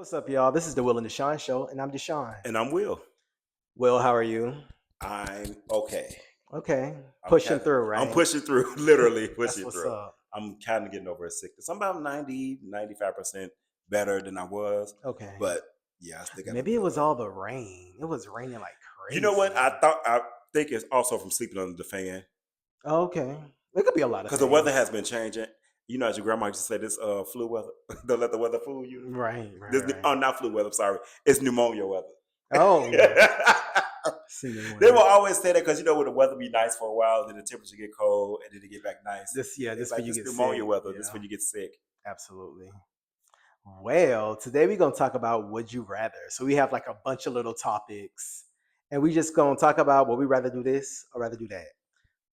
What's up, y'all? This is the Will and Deshaun Show, and I'm Deshaun. And I'm Will. Will, how are you? I'm okay. Okay, pushing through, right? I'm pushing through, literally pushing what's through. up. I'm kind of getting over a sickness. I'm about 95% better than I was. Okay, But yeah, I still got maybe it was all the rain. It was raining like crazy. You know what? I think it's also from sleeping under the fan. Okay, it could be a lot of because things. the weather has been changing. You know, as your grandma used to say, this flu weather. Don't let the weather fool you. Right. Oh, not flu weather. I'm sorry. It's pneumonia weather. Oh, they will always say that because when the weather be nice for a while, then the temperature get cold, and then it get back nice. This it's when like you get pneumonia sick. weather. Yeah. This when you get sick. Absolutely. Well, today we're gonna talk about would you rather. So we have like a bunch of little topics, and we just gonna talk about would we rather do this or rather do that.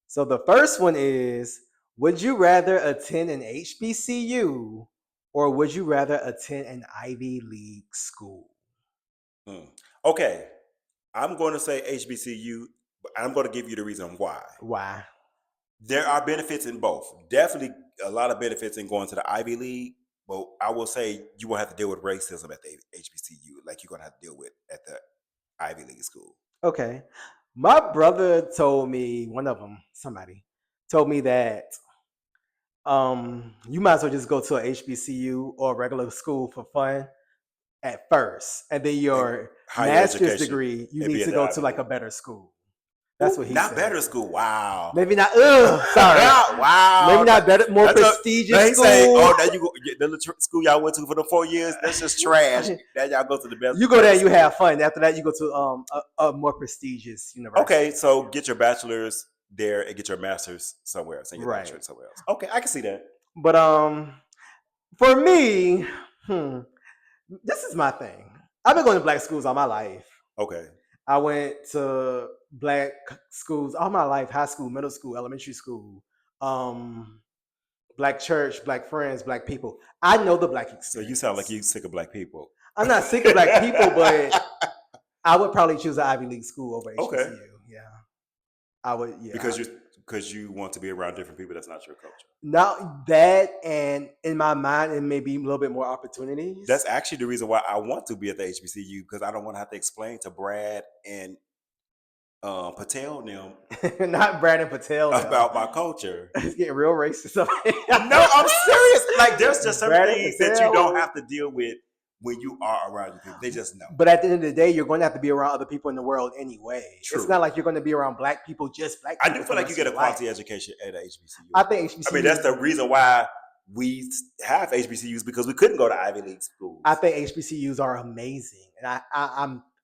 So the first one is, would you rather attend an HBCU or would you rather attend an Ivy League school? Okay, I'm going to say HBCU, but I'm going to give you the reason why. Why? There are benefits in both. Definitely a lot of benefits in going to the Ivy League, but I will say you won't have to deal with racism at the HBCU like you're going to have to deal with at the Ivy League school. Okay. My brother told me, one of them, somebody, told me that you might as well just go to a HBCU or a regular school for fun at first. And then your master's degree, you need to go to like a better school. That's what he said. Not better school. Wow. Maybe not. Sorry. Wow. Maybe not better. More prestigious school. Say, now you go the school y'all went to for the 4 years. That's just trash. Now y'all go to the best. You go there, you have fun. After that, you go to a more prestigious university. Okay, so get your bachelor's there and get your master's somewhere else, and your bachelor's somewhere else. Okay, I can see that. But for me, this is my thing. I've been going to black schools all my life. Okay. I went to black schools all my life, high school, middle school, elementary school, black church, black friends, black people. I know the black experience. So you sound like you're sick of black people. I'm not sick of black people, but I would probably choose an Ivy League school over HBCU. Okay. Yeah. I would, yeah. Because you want to be around different people that's not your culture. Not that, and in my mind, it may be a little bit more opportunities. That's actually the reason why I want to be at the HBCU, because I don't want to have to explain to Brad and Patel now. Not Brad and Patel about my culture. It's getting real racist. No, I'm serious. Like there's just some things that you don't have to deal with when you are around your people. They just know. But at the end of the day, you're going to have to be around other people in the world anyway. True. It's not like you're going to be around black people, just black people. I do feel like you get a quality education at a HBCU. I think HBCUs. I mean, that's the reason why we have HBCUs, because we couldn't go to Ivy League schools. I think HBCUs are amazing, and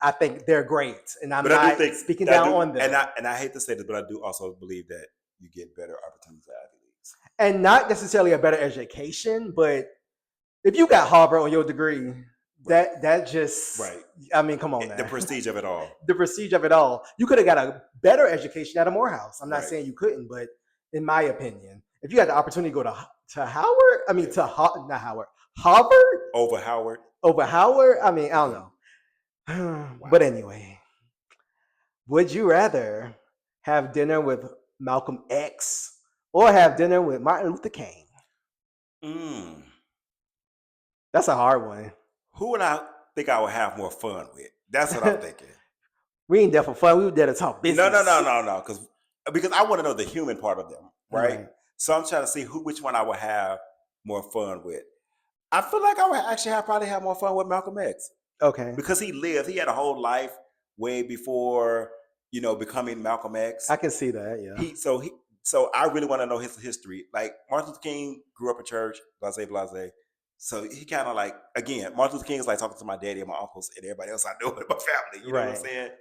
I think they're great, and I'm not speaking down on them. And I hate to say this, but I do also believe that you get better opportunities at Ivy Leagues, and not necessarily a better education, but if you got Harvard on your degree, that just I mean, come on, man. The prestige of it all. The prestige of it all. You could have got a better education at a Morehouse. I'm not saying you couldn't, but in my opinion, if you had the opportunity to go to Howard, I mean not Howard, Harvard over Howard. I mean, I don't know. Wow. But anyway, would you rather have dinner with Malcolm X or have dinner with Martin Luther King? That's a hard one. Who would I think I would have more fun with? That's what I'm thinking. We ain't there for fun. We were there to talk business. No. Because I want to know the human part of them, right? So I'm trying to see which one I would have more fun with. I feel like I would actually probably have more fun with Malcolm X. Okay. Because he had a whole life way before, becoming Malcolm X. I can see that, yeah. So I really want to know his history. Like Martin Luther King grew up in church, blase. So he kind of like, again, Martin Luther King is like talking to my daddy and my uncles and everybody else I know in my family. You know what I'm saying?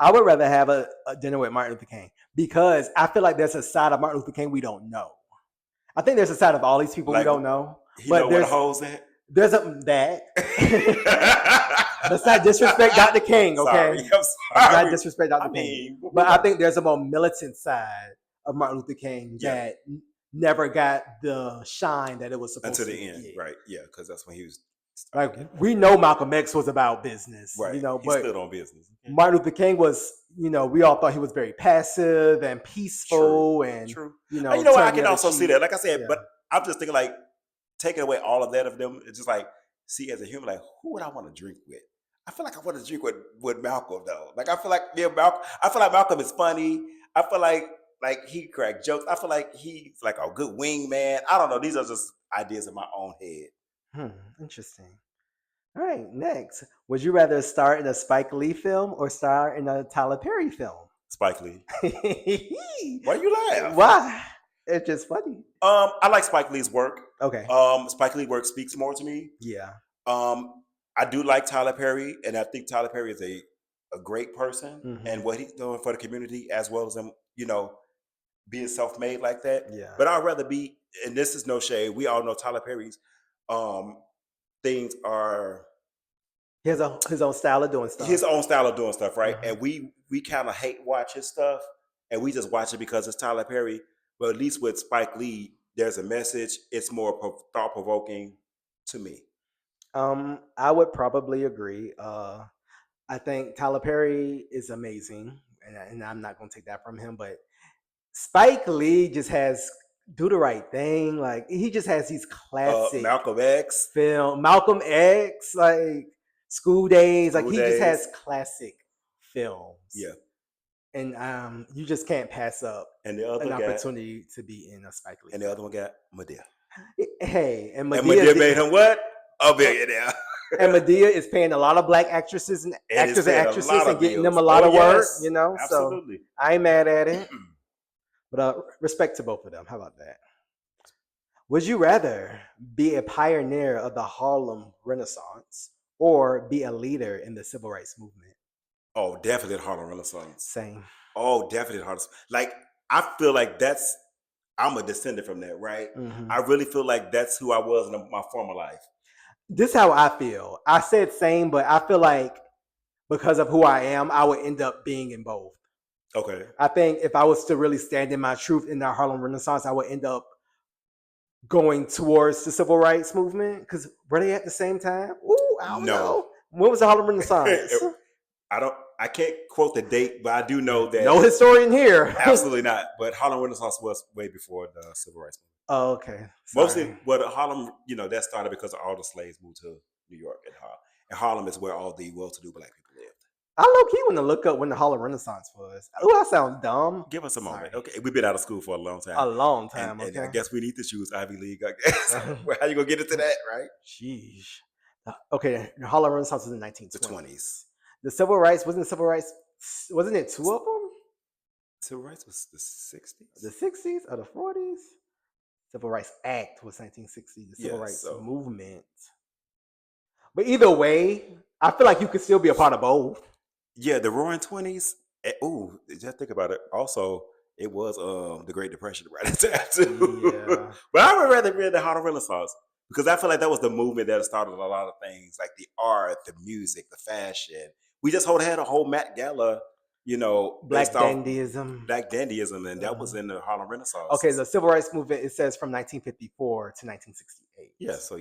I would rather have a dinner with Martin Luther King because I feel like there's a side of Martin Luther King we don't know. I think there's a side of all these people we don't know. But know where the hole's at? There's that. Let's not disrespect Dr. King, okay? I'm sorry. Let's not disrespect Dr. King. But I think there's a more militant side of Martin Luther King that never got the shine that it was supposed to until the end, right? Yeah, because that's when he was. We know Malcolm X was about business, right? But he stood on business. Martin Luther King was, we all thought he was very passive and peaceful, and you know what? I can also see that. Like I said, but I'm just thinking like taking away all of that of them. It's just like see as a human, like who would I want to drink with? I feel like I want to drink with Malcolm though. Like I feel like Malcolm. I feel like Malcolm is funny. I feel like he crack jokes. I feel like he's like a good wingman. I don't know. These are just ideas in my own head. Interesting. All right, next. Would you rather star in a Spike Lee film or star in a Tyler Perry film? Spike Lee. Why you laugh? Why? It's just funny. I like Spike Lee's work. Okay. Spike Lee work speaks more to me. Yeah. I do like Tyler Perry, and I think Tyler Perry is a great person, and Mhm. what he's doing for the community, as well as him, being self-made like that. Yeah. But I'd rather be, and this is no shade. We all know Tyler Perry's things are He has his own style of doing stuff. his own style of doing stuff, right? Mhm. And we kind of hate watch his stuff, and we just watch it because it's Tyler Perry. But at least with Spike Lee, there's a message. It's more thought provoking to me. I would probably agree. I think Tyler Perry is amazing, and I'm not going to take that from him. But Spike Lee just has Do the Right Thing. Like he just has these classic Malcolm X, Malcolm X, like School Days. Like School he just Days. has classic films. Yeah. And you just can't pass up And the other an guy, opportunity to be in a Spike Lee. and the other one got Madea. Hey, and And Madea Madea made him what? A billionaire. And Madea is paying a lot of black actresses and actors and actresses and getting them a lot of work, you know. Absolutely. So I ain't mad at it. But respect to both of them. How about that? Would you rather be a pioneer of the Harlem Renaissance or be a leader in the civil rights movement? Oh, definitely the Harlem Renaissance. Same. Oh, definitely the Harlem. Like I feel like I'm a descendant from that, right? Mhm. I really feel like that's who I was in my former life. This is how I feel. I said same, but I feel like because of who I am, I would end up being in both. Okay. I think if I was to really stand in my truth in the Harlem Renaissance, I would end up going towards the civil rights movement. Because were they at the same time? Ooh, I don't know. When was the Harlem Renaissance? I can't quote the date, but I do know that no historian here. Absolutely not. But Harlem Renaissance was way before the civil rights movement. Oh, okay. Sorry. Mostly, but Harlem, that started because all the slaves moved to New York and Harlem. And Harlem is where all the well-to-do black people lived. I low-key want to look up when the Harlem Renaissance was. Oh, that sounds dumb. Give us a moment. Okay, we've been out of school for a long time. A long time, and okay. I guess we need to choose Ivy League, I guess. How you going to get into that, right? Sheesh. Okay, the Harlem Renaissance was in the 1920s. The 20s. The civil rights, wasn't it two of them? Civil rights was the 60s? The 60s or the 40s? Civil Rights Act was 1960. The Civil Rights Movement. But either way, I feel like you could still be a part of both. Yeah, the Roaring 20s. Ooh, just think about it. Also, it was the Great Depression right at the time too. Yeah. But I would rather be in the Harlem Renaissance because I feel like that was the movement that started a lot of things, like the art, the music, the fashion. We just had a whole Met Gala, Black dandyism, and that was in the Harlem Renaissance. Okay, the Civil Rights Movement, it says from 1954 to 1968. Yeah, so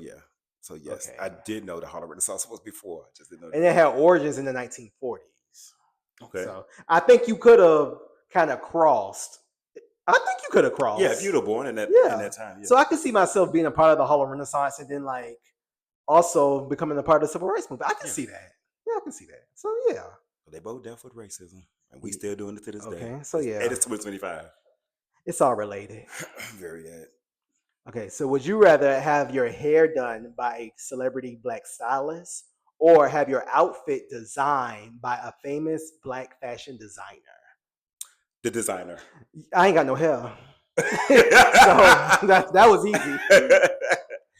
yes, okay. I did know the Harlem Renaissance was before. I just didn't know. And it had origins in the 1940s. Okay. So I think you could have kind of crossed. I think you could have crossed. Yeah, if you'd have born in that time. Yeah. So I could see myself being a part of the Harlem Renaissance and then also becoming a part of the Civil Rights Movement. I can see that. Yeah, I can see that. So yeah. Well, they both dealt with racism, and we still doing it to this day. Okay, so yeah. And it's 2025. It's all related. Very good. Okay, so would you rather have your hair done by a celebrity black stylist or have your outfit designed by a famous black fashion designer? The designer. I ain't got no hair. So that was easy.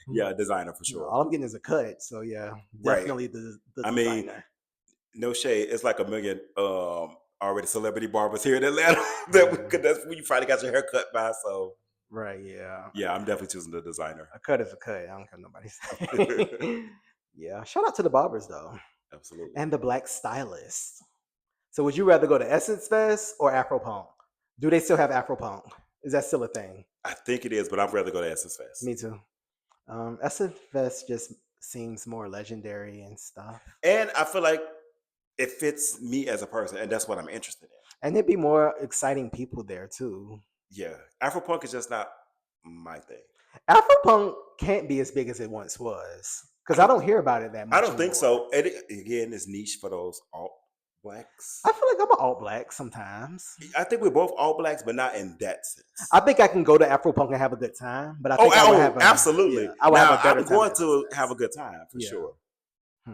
Yeah, designer for sure. All I'm getting is a cut. So yeah, definitely the designer. Mean, no shade. It's like a million already celebrity barbers here in Atlanta. That's where you probably got your hair cut by. So right, yeah. Yeah, I'm definitely choosing the designer. A cut is a cut. I don't care what nobody say. Yeah. Shout out to the barbers though. Absolutely. And the black stylists. So would you rather go to Essence Fest or Afropunk? Do they still have Afropunk? Is that still a thing? I think it is, but I'd rather go to Essence Fest. Me too. Essence Fest just seems more legendary and stuff. And I feel like it fits me as a person, and that's what I'm interested in. And there'd be more exciting people there too. Yeah. Afropunk is just not my thing. Afropunk can't be as big as it once was. Because I don't hear about it that I much don't think anymore. so. And again, it's niche for those alt blacks. I feel like I'm an alt black sometimes. I think we're both all blacks, but not in that sense. I think I can go to Afropunk and have a good time, but I Oh, think I would have absolutely. I would have Now a I'm better time going at to have success. a good time for Yeah. sure Hmm.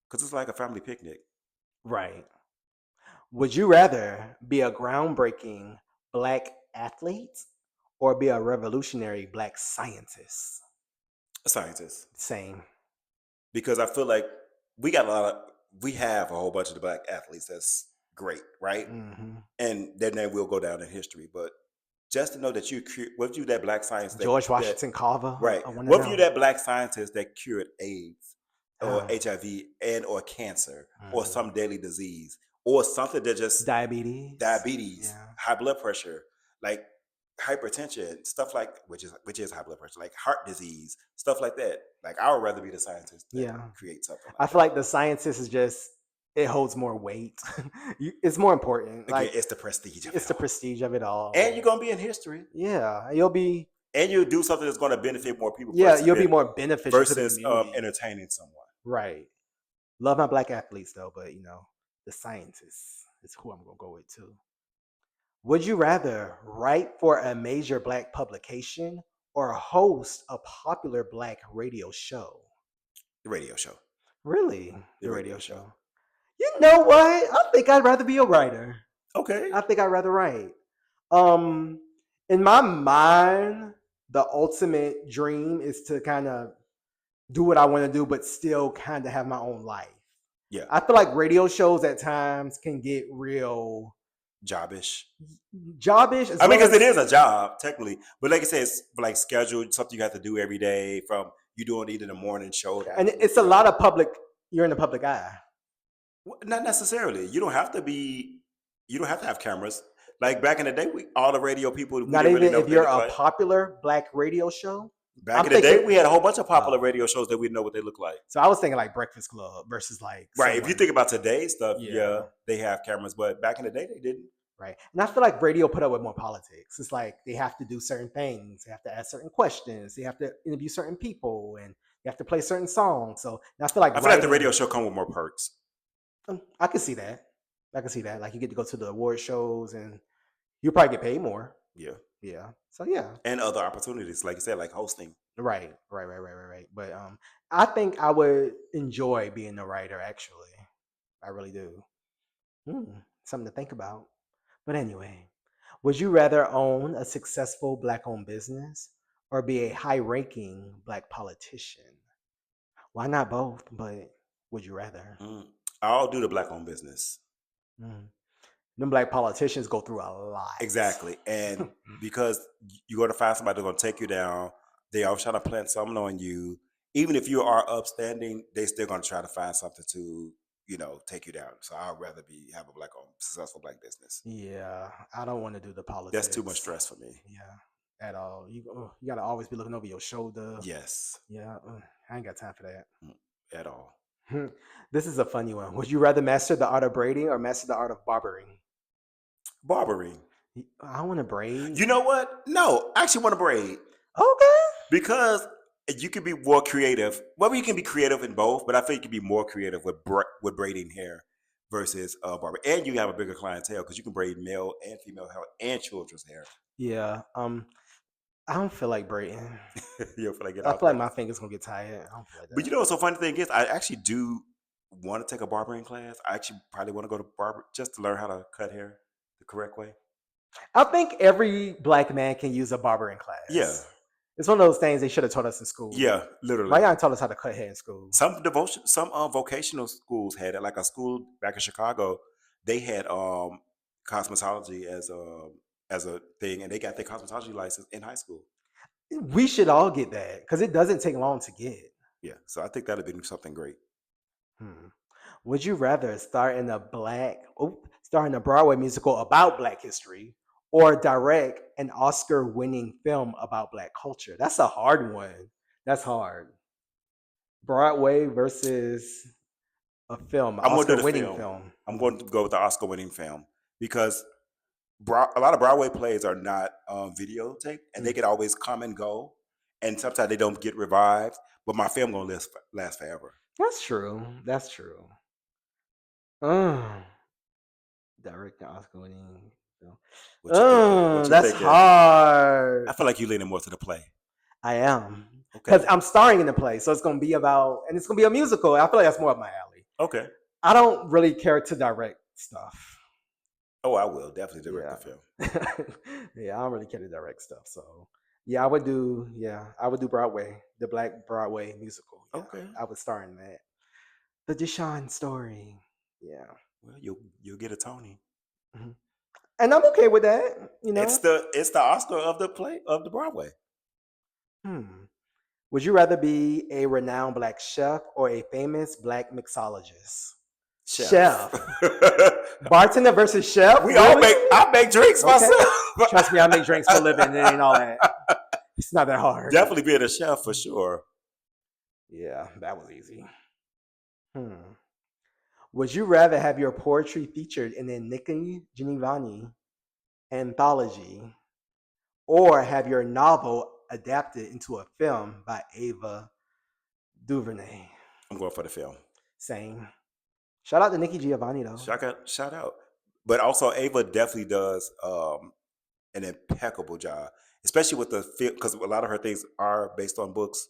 because it's like a family picnic. Right. Would you rather be a groundbreaking black athlete or be a revolutionary black scientist? A scientist, Same. because I feel like we got a lot of we have a whole bunch of the black athletes that's great, right? Hmm. And their name will go down in history. But just to know that what if you that black science George that Washington Carver, right? one of What if you them. that black scientist that cured AIDS or Oh, HIV and or cancer or mhm. some daily disease or something that just Diabetes. diabetes, Yeah. high blood pressure, like hypertension, stuff like which is high blood pressure, like heart disease, stuff like that. Like I would rather be the scientist that Yeah. creates something I like feel that. like the scientist is just, it holds more weight. It's more important. Again, Like, it's the prestige of it it's the all. prestige of it all. And And you're gonna be in history. yeah, you'll be, And you'll do something that's gonna benefit more people yeah, you'll be more beneficial to the versus community. entertaining someone. Right. Love my black athletes though, but the scientists is who I'm gonna go with too. Would you rather write for a major black publication or host a popular black radio show? The radio show. Really? The The radio radio show. show. You know what? I think I'd rather be a writer. Okay. I think I'd rather write. Um, in my mind, the ultimate dream is to kind of do what I want to do, but still kind of have my own life. Yeah. I feel like radio shows at times can get real Jobbish. jobbish as I mean, well because it as, is a job technically, but like I said, it's like scheduled something you have to do every day. From you doing either the morning show, the and afternoon, it's a lot of public. You're in the public eye. Not necessarily. You don't have to be. You don't have to have cameras. Like back in the day, all the radio people we Not didn't really even know if what they you're look a like. popular black radio show. Back I'm in the day, thinking. we had a whole bunch of popular Oh, radio shows that we didn't know what they look like. so I was thinking like Breakfast Club versus like Right. If you someone. think about today's stuff, yeah, Yeah. they have cameras, but back in the day, they didn't. Right. And I feel like radio put up with more politics. It's like they have to do certain things, they have to ask certain questions, they have to interview certain people, and they have to play certain songs. So I feel like I feel like the writing, radio show come with more perks. I can see that. I can see that. Like you get to go to the award shows and you probably get paid more. Yeah, Yeah. So yeah. and other opportunities, like you said, like hosting. Right. But I think I would enjoy being a writer actually. I really do. Something to think about. But anyway, would you rather own a successful black owned business or be a high ranking black politician? Why not both? But would you rather? Mm. I'll do the black-owned business. Mm. Them black politicians go through a lot. Exactly. And because you're going to find somebody that's going to take you down, they always trying to plant something on you. Even if you are upstanding, they still going to try to find something to, take you down. So I'd rather have a black-owned, successful black business. Yeah, I don't want to do the That's too much politics. stress for me. Yeah, at all. You got to always be looking over your shoulder. Yes. Yeah, I ain't got time for that. At all. This is a funny one. Would you rather master the art of braiding or master the art of barbering? Barbering. I want to braid. You know what? No, I actually want to braid. Okay. Because you can be more creative. Well, you can be creative in both, but I think you can be more creative with braiding hair versus barber. And you have a bigger clientele because you can braid male and female hair and children's hair. Yeah. I don't feel like braiding. You don't feel like I feel like my fingers gonna get tired. I don't feel like But that. what's so funny thing is, I actually do want to take a barbering class. I actually probably want to go to barber just to learn how to cut hair the correct way. I think every black man can use a barbering class. Yeah. It's one of those things they should have taught us in school. Yeah, literally. Why y'all taught us how to cut hair in school? Some vocational schools had it. Like a school back in Chicago, they had cosmetology as a thing, and they got their cosmetology license in high school. We should all get that because it doesn't take long to get. Yeah, so I think that'd be something great. Would you rather star in a Broadway musical about Black history or direct an Oscar-winning film about Black culture? That's a hard one. That's hard. Broadway versus a film, I'm going to do the Oscar-winning film. film. I'm going to go with the Oscar-winning film because a lot of Broadway plays are not videotaped, and they can always come and go, and sometimes they don't get revived. but my film gonna last forever. That's true. That's true. Uh, director Oscar winning. What you thinking? What you That's thinking? hard. I feel like you leaning more to the play. I am. Because Okay. I'm starring in the play. So it's going to be about, and it's going to be a musical. I feel like that's more up my alley. Okay. I don't really care to direct stuff. Oh, I will definitely direct Yeah. the film. Yeah, I don't really care to direct stuff. So yeah, I would do Broadway, the Black Broadway musical. Yeah. Okay. I would star in that. The Deshaun story. Yeah. Well, you'll get a Tony. Mhm. And I'm okay with that, It's the Oscar of the play of the Broadway. Hmm. Would you rather be a renowned black chef or a famous black mixologist? Chef. Chef. Bartender versus chef? Really? I make drinks Okay. myself. Trust me, I make drinks for a living. It ain't all that. It's not that hard. Definitely being a chef for sure. Yeah, that was easy. Would you rather have your poetry featured in a Nikki Giovanni anthology or have your novel adapted into a film by Ava DuVernay? I'm going for the film. Same. Shout out to Nikki Giovanni though. Shout out. But also Ava definitely does an impeccable job, especially with the film, because a lot of her things are based on books.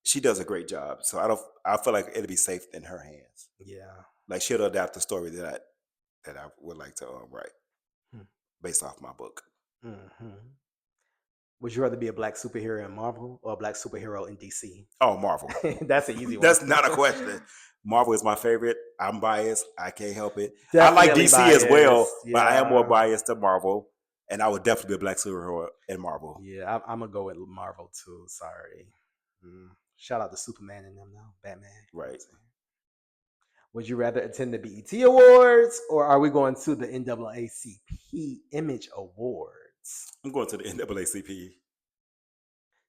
She does a great job. So I feel like it'll be safe in her hands. Yeah. Like she'll adapt the story that I would like to write Hmm. based off my book. Mm-hmm. Would you rather be a black superhero in Marvel or a black superhero in DC? Oh, Marvel. That's an easy one. That's not a question. Marvel is my favorite. I'm biased. I can't help it. Definitely I like DC biased. as well, Yeah. but I am more biased to Marvel. And I would definitely be a black superhero in Marvel. Yeah, I'm gonna go with Marvel too. Sorry. Shout out to Superman and them though. Batman. Right. Would you rather attend the BET Awards or are we going to the NAACP Image Awards? I'm going to the NAACP.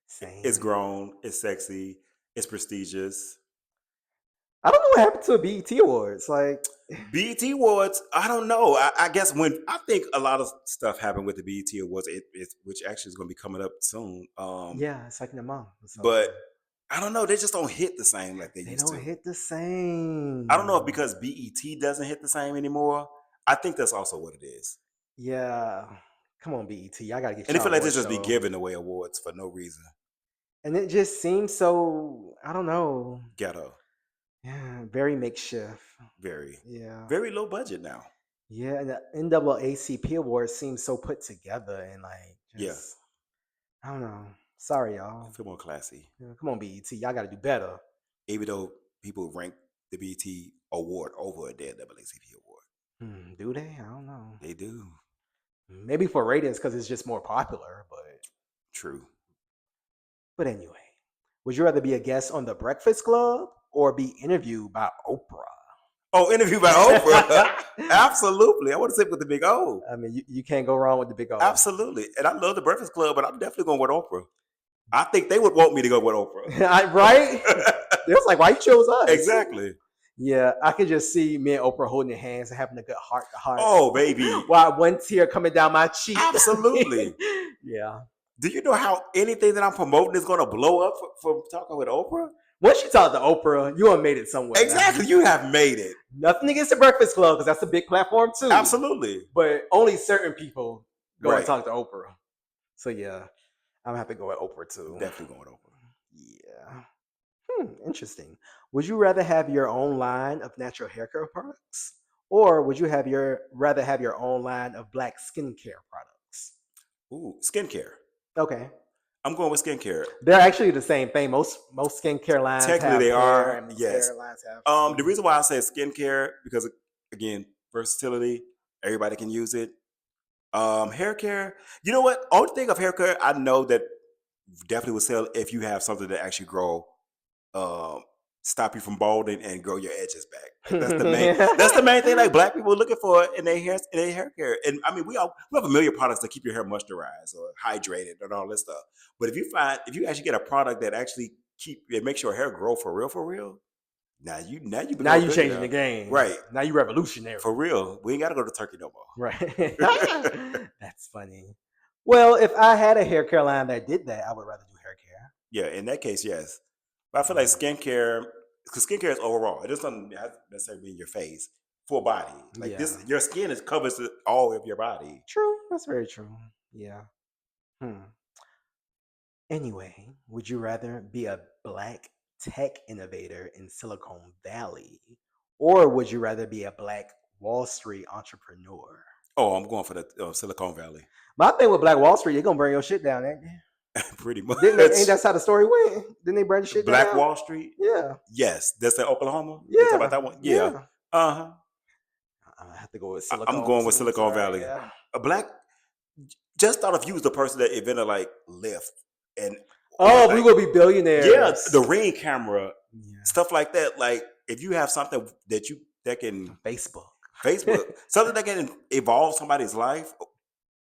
Same. It's grown. It's sexy. It's prestigious. I don't know what happened to a BET Awards. Like BET Awards, I don't know. I guess I think a lot of stuff happened with the BET Awards, which actually is going to be coming up soon. Yeah, it's like in a month. But I don't know. They just don't hit the same like they used to. They don't hit the same. I don't know if because BET doesn't hit the same anymore. I think that's also what it is. Yeah. Come on, BET. I gotta get. And I feel like they just be giving away awards for no reason. And it just seems so. I don't know. Ghetto. Yeah, very makeshift. Very. Yeah. Very low budget now. Yeah, and the NAACP Awards seems so put together and like just, I don't know. Sorry, y'all. I feel more classy. Yeah, come on, BET. Y'all got to do better. Even though people rank the BET award over the NAACP award. Do they? I don't know. They do. Maybe for ratings because it's just more popular, but true. But anyway, would you rather be a guest on The Breakfast Club or be interviewed by Oprah? Oh, interviewed by Oprah. Absolutely. I want to sit with the big O. I mean, you can't go wrong with the big O. Absolutely. And I love The Breakfast Club, but I'm definitely going with Oprah. I think they would want me to go with Oprah. Right? It was like, why you chose us? Exactly. Yeah, I could just see me and Oprah holding their hands and having a good heart to heart. Oh, baby. While one tear coming down my cheek. Absolutely. Yeah. Do you know how anything that I'm promoting is going to blow up from talking with Oprah? Once you talk to Oprah, you have made it somewhere. Exactly. Now. You have made it. Nothing against The Breakfast Club because that's a big platform too. Absolutely. But only certain people go and talk to Oprah. So yeah, I'm going to have to go with Oprah too. Definitely going with Oprah. Yeah. Interesting. Would you rather have your own line of natural hair care products, or would you rather have your own line of black skincare products? Ooh, skincare. Okay. I'm going with skincare. They're actually the same thing. Most skincare lines technically they are. And yes. Hair lines have the reason why I say skincare because again versatility. Everybody can use it. Hair care. You know what? Only thing of hair care I know that definitely would sell if you have something that actually grow. Stop you from balding and grow your edges back. That's the main. That's the main thing. Like black people are looking for in their hair care. And I mean, we have a million products that keep your hair moisturized or hydrated and all this stuff. But if you actually get a product that actually makes your hair grow for real. Now you changing the game. Right. Now you revolutionary. For real. We ain't got to go to Turkey no more. Right. That's funny. Well, if I had a hair care line that did that, I would rather do hair care. Yeah, in that case, yes. But I feel like skincare, because skincare is overall. It doesn't necessarily mean your face, full body. Like Yeah. this, your skin is covers all of your body. True. That's very true. Yeah. Hmm. Anyway, would you rather be a black tech innovator in Silicon Valley, or would you rather be a black Wall Street entrepreneur? Oh, I'm going for the Silicon Valley, My thing with Black Wall Street, you're gonna bring your shit down, ain't you? pretty much. Didn't they? Ain't that's how the story went? Didn't they bring the shit Black down? Wall Street. Yeah. Yes, that's in Oklahoma. You talk about Yeah. that one? Yeah. Yeah. Uh huh. I have to go with I'm Silicon going with too. Silicon Sorry. Valley. Yeah. A black. Just thought of you as the person that invented like Lyft and Oh, we like will be yeah, billionaires. the Ring camera, Yeah. stuff like that. Like if you have something that can Facebook. Facebook, something that can evolve somebody's life,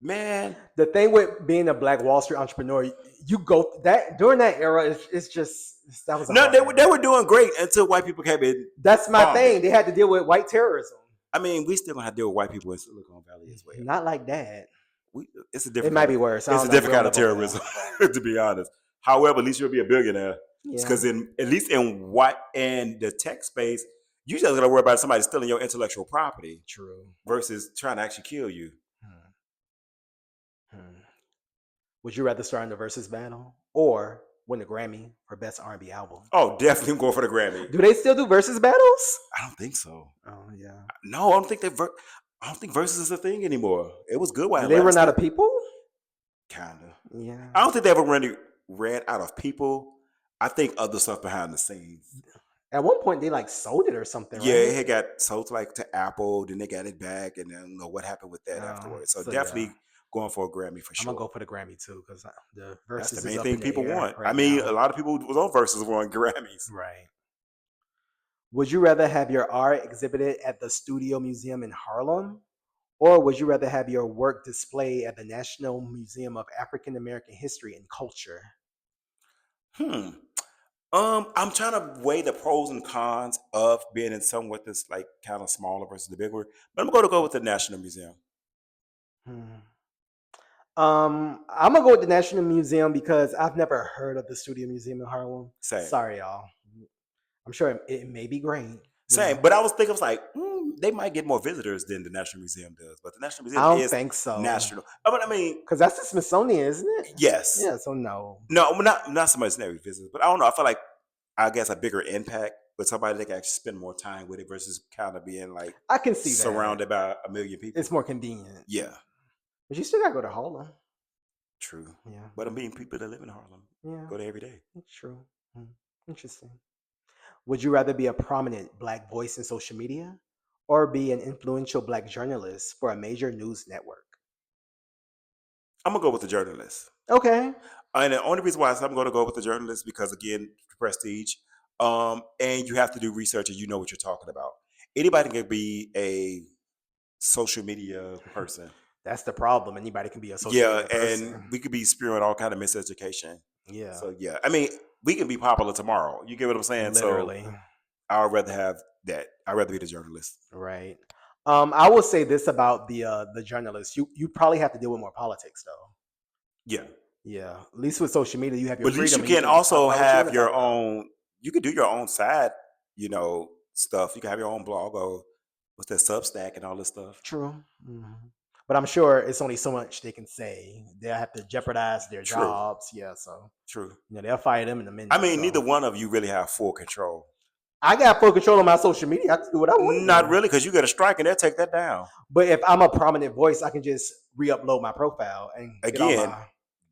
man. The thing with being a Black Wall Street entrepreneur, you go that during that era, it's just that was a No, hard era. they were doing great until white people came in. That's my thing. They had to deal with white terrorism. I mean, we still gonna have to deal with white people in Silicon Valley as well. Not like that. It's a different. It might be worse. It's a different kind of terrorism, to be honest. However, at least you'll be a billionaire. Because at least in the tech space, you just gotta worry about somebody stealing your intellectual property. True. Versus trying to actually kill you. Would you rather start in the versus battle or win a Grammy for best R&B album? Oh, definitely going for the Grammy. Do they still do versus battles? I don't think so. Oh yeah. No, I don't think I don't think versus is a thing anymore. It was good while they run out of people. Kinda. Yeah. I don't think they ever ran out of people. I think other stuff behind the scenes. At one point, they like sold it or something. Yeah, right? it had got sold to Apple. Then they got it back, and then what happened with that afterwards. So definitely going for a Grammy for sure. I'm gonna go for the Grammy too because the versus that's the is main thing people want. Right I mean, now. a lot of people was on versus won Grammys. Right. Would you rather have your art exhibited at the Studio Museum in Harlem, or would you rather have your work displayed at the National Museum of African American History and Culture? I'm trying to weigh the pros and cons of being in somewhat this like kind of smaller versus the bigger, but I'm going to go with the National Museum. I'm gonna go with the National Museum because I've never heard of the Studio Museum in Harlem. Same. Sorry, y'all. I'm sure it may be great. Same, but I was thinking, I was like, they might get more visitors than the National Museum does, but the National Museum I don't think so. national. But I mean, because that's the Smithsonian, isn't it? Yes. Yeah. So no, not so much every visit, but I don't know. I feel like I guess a bigger impact with somebody that can actually spend more time with it versus kind of being like I can see surrounded by a million people. It's more convenient. Yeah. But you still gotta go to Harlem. True. Yeah. But I mean, people that live in Harlem go there every day. That's true. Interesting. Would you rather be a prominent Black voice in social media or be an influential Black journalist for a major news network? I'm going to go with the journalist. Okay. And the only reason why I'm going to go with the journalist because, again, prestige, and you have to do research and you know what you're talking about. Anybody can be a social media person. That's the problem. Anybody can be a social media person. And we could be spewing all kind of miseducation. Yeah. So, yeah. I mean, we can be popular tomorrow. You get what I'm saying? Literally. So I'd rather have that. I'd rather be the journalist. Right. I will say this about the journalist. You probably have to deal with more politics though. Yeah. Yeah. At least with social media, you have your But at least freedom. you can also have your own. You could do your own side, stuff. You can have your own blog or what's that Substack and all this stuff. True. But I'm sure it's only so much they can say. They'll have to jeopardize their jobs. Yeah. So true. They'll fire them in a minute. I mean, neither one of you really have full control. I got full control of my social media. I can do what I want. Not really, because you get a strike and they'll take that down. But if I'm a prominent voice, I can just re-upload my profile and again.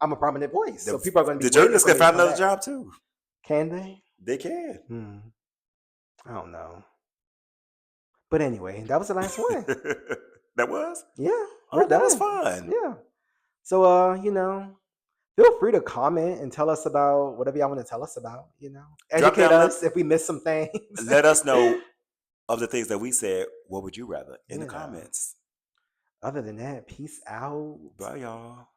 I'm a prominent voice, so people are going to be. The journalists can find another job too. Can they? They can. I don't know. But anyway, that was the last one. That was? Yeah. That was fun. Yeah. So feel free to comment and tell us about whatever y'all want to tell us about, Educate us if we missed some things. Let us know of the things that we said, what would you rather in the comments? Other than that, peace out. Bye, y'all.